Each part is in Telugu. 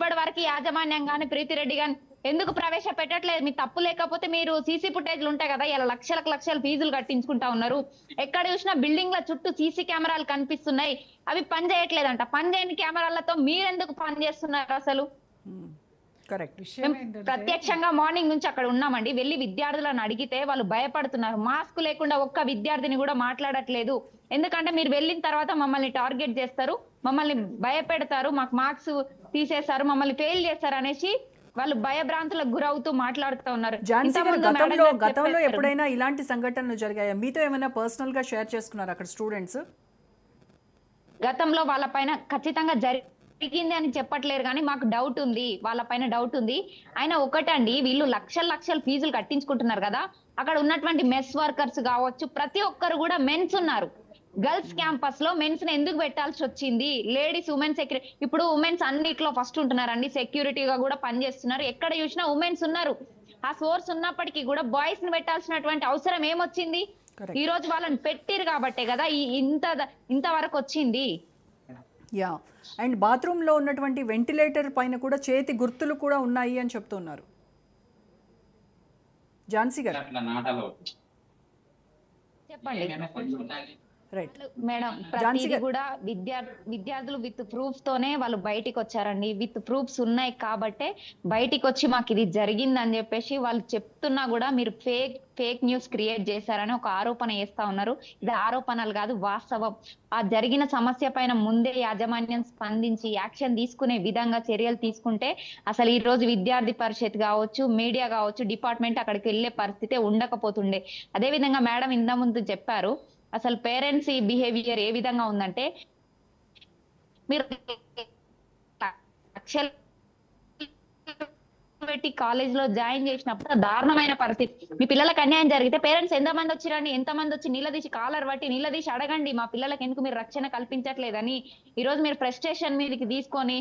ఇప్పటి వరకు యాజమాన్యం గాని ప్రీతిరెడ్డి గాని ఎందుకు ప్రవేశపెట్టట్లేదు? మీ తప్పు లేకపోతే మీరు సీసీ ఫుటేజ్లు ఉంటాయి కదా, ఇలా లక్షలకు లక్షలు ఫీజులు కట్టించుకుంటా ఉన్నారు. ఎక్కడ చూసినా బిల్డింగ్ల చుట్టూ సీసీ కెమెరాలు కనిపిస్తున్నాయి, అవి పని చేయట్లేదంట. పని చేయని కెమెరాలతో మీరెందుకు పని చేస్తున్నారు అసలు? కరెక్ట్. ప్రత్యక్షంగా మార్నింగ్ నుంచి అక్కడ ఉన్నామండి. వెళ్ళి విద్యార్థులను అడిగితే వాళ్ళు భయపడుతున్నారు. మాస్క్ లేకుండా ఒక్క విద్యార్థిని కూడా మాట్లాడట్లేదు. ఎందుకంటే మీరు వెళ్ళిన తర్వాత మమ్మల్ని టార్గెట్ చేస్తారు, మమ్మల్ని భయపెడతారు, మాకు మార్క్స్ తీసేస్తారు, మమ్మల్ని ఫెయిల్ చేస్తారు అనేసి వాళ్ళు భయభ్రాంతులకు గురవుతూ మాట్లాడుతూ ఉన్నారు. గతంలో ఎప్పుడైనా ఇలాంటి సంఘటనలు జరిగాయా? మీతో ఏమైనా పర్సనల్ గా షేర్ చేసుకున్నారు అక్కడ స్టూడెంట్స్? గతంలో వాళ్ళ పైన ఖచ్చితంగా జరిగింది అని చెప్పట్లేరు, కానీ మాకు డౌట్ ఉంది, వాళ్ళ పైన డౌట్ ఉంది. అయినా ఒకటండి, వీళ్ళు లక్షల లక్షల ఫీజులు కట్టించుకుంటున్నారు కదా, అక్కడ ఉన్నటువంటి మెస్ వర్కర్స్ కావచ్చు, ప్రతి ఒక్కరు కూడా మెన్స్ ఉన్నారు. గర్ల్స్ క్యాంపస్ లో మెన్స్ ని ఎందుకు పెట్టాల్సి వచ్చింది? లేడీస్ ఉమెన్ సెక్యూరిటీ, ఇప్పుడు ఉమెన్స్ అన్నిట్లో ఫస్ట్ ఉంటున్నారండి, సెక్యూరిటీగా కూడా పనిచేస్తున్నారు. ఎక్కడ చూసినా ఉమెన్స్ ఉన్నారు. ఆ సోర్స్ ఉన్నప్పటికీ కూడా బాయ్స్ ని పెట్టాల్సినటువంటి అవసరం ఏమొచ్చింది? ఈ రోజు వాళ్ళని పెట్టిరు కాబట్టే కదా ఇంతవరకు వచ్చింది. యా, అండ్ బాత్రూమ్ లో ఉన్నటువంటి వెంటిలేటర్ పైన కూడా చేతి గుర్తులు కూడా ఉన్నాయి అని చెప్తున్నారు. ఝాన్సీ గారు చెప్పండి. మేడం, ప్రతిదీ కూడా విద్యార్థులు విత్ ప్రూఫ్ తోనే వాళ్ళు బయటికి వచ్చారండి. విత్ ప్రూఫ్స్ ఉన్నాయి కాబట్టే బయటికి వచ్చి మాకు ఇది జరిగిందని చెప్పేసి వాళ్ళు చెప్తున్నా కూడా మీరు ఫేక్ న్యూస్ క్రియేట్ చేశారని ఒక ఆరోపణ చేస్తా ఉన్నారు. ఇది ఆరోపణలు కాదు, వాస్తవం. ఆ జరిగిన సమస్య పైన ముందే యాజమాన్యం స్పందించి యాక్షన్ తీసుకునే విధంగా చర్యలు తీసుకుంటే అసలు ఈ రోజు విద్యార్థి పరిషత్ కావచ్చు, మీడియా కావచ్చు, డిపార్ట్మెంట్ అక్కడికి వెళ్లే పరిస్థితే ఉండకపోతుండే. అదే విధంగా మేడం ఇంత ముందు చెప్పారు, అసలు పేరెంట్స్ ఈ బిహేవియర్ ఏ విధంగా ఉందంటే, మీరు లక్షలు పెట్టి కాలేజ్ లో జాయిన్ చేసినప్పుడు దారుణమైన పరిస్థితి. మీ పిల్లలకు అన్యాయం జరిగితే పేరెంట్స్ ఎంతమంది వచ్చిరండి? ఎంతమంది వచ్చి నిలదీసి కాలర్ బట్టి నిలదీసి అడగండి, మా పిల్లలకు ఎందుకు మీరు రక్షణ కల్పించట్లేదని. ఈ రోజు మీరు ఫ్రస్ట్రేషన్ మీదకి తీసుకొని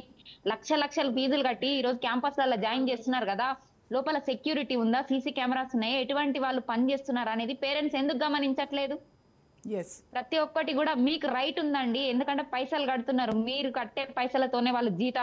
లక్షల ఫీజులు కట్టి ఈ రోజు క్యాంపస్లలో జాయిన్ చేస్తున్నారు కదా, లోపల సెక్యూరిటీ ఉందా, సీసీ కెమెరాస్ ఉన్నాయా, ఎటువంటి వాళ్ళు పని చేస్తున్నారు అనేది పేరెంట్స్ ఎందుకు గమనించట్లేదు? ప్రతి ఒక్కటి కూడా మీకు రైట్ ఉందండి, ఎందుకంటే పైసలు కడుతున్నారు, మీరు కట్టే పైసలతోనే వాళ్ళు జీతాలు